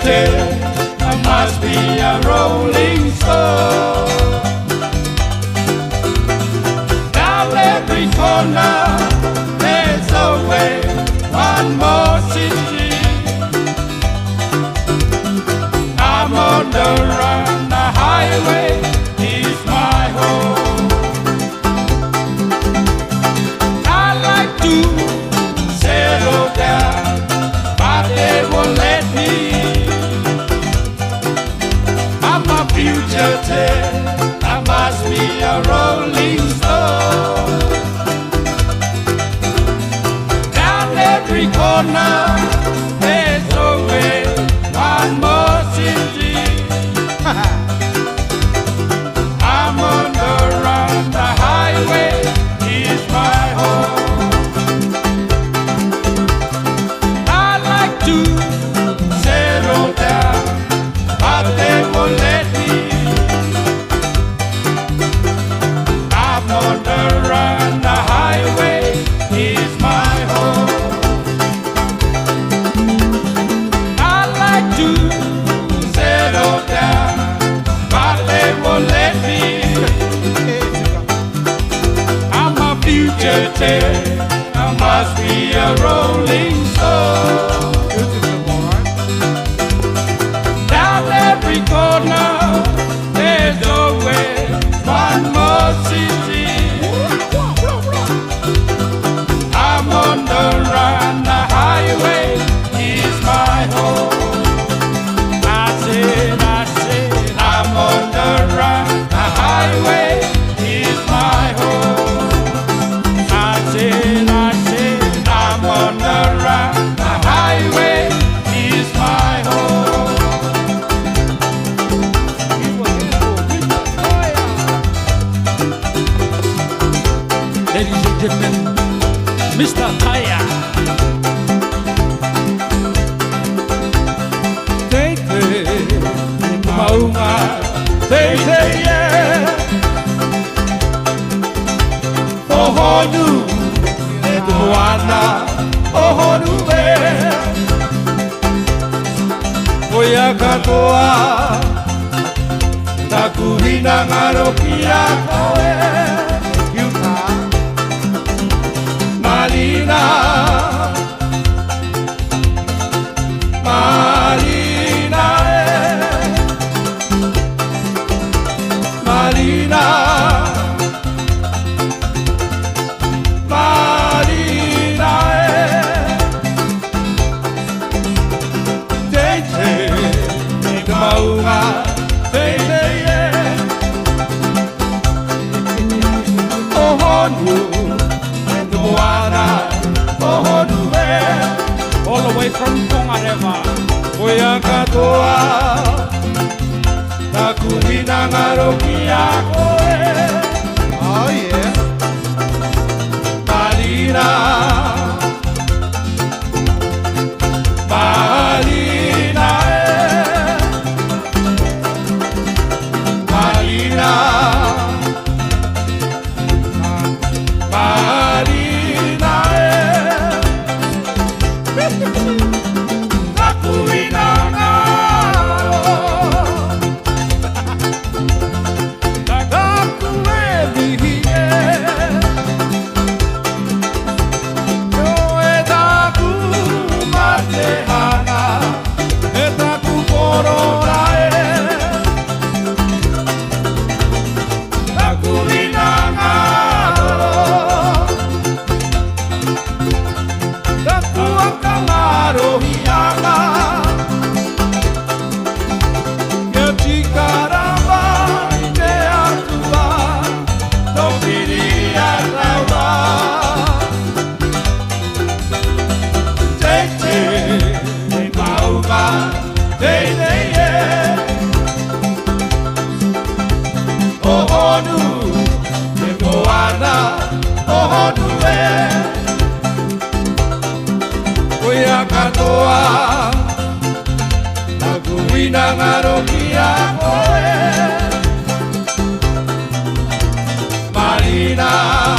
tail, I must be a rolling stone. Down every corner, there's always one more city. I'm on the run, the highway is my home. I like to settle down, but they won't let me. I'm a fugitive, I must be a rolling stone. Down every corner, there's always one more city. I'm on the run, the highway is my home. I like to settle down, but they won't let me. I'm on the run, the highway is my home. I like to settle down, but they won't let me. I'm a fugitive, I must be a rolling stone. Down every corner, there's always one more city. I'm on the run, the highway is my home. I said, I'm on the run, the highway is my home. I said, I'm on the run, the highway is my home. Ladies and gentlemen, Mr. Taya. Maunga, say, yeah. Ohonu, Eduana, Ohonu, Oya katoa, takuhina ngarokia koe. Yuta, Marina, Marina, Marina, Marina, Tete, Maunga, Tete, Ohonu, Moana, Ohonu, All the way from Tongareva. Oya katoa, takuhina ngarokia koe. Oh yeah. Marina, Marina, Marina, Marina, takuhina katoa, nakuhina ngarokia koe. Marina.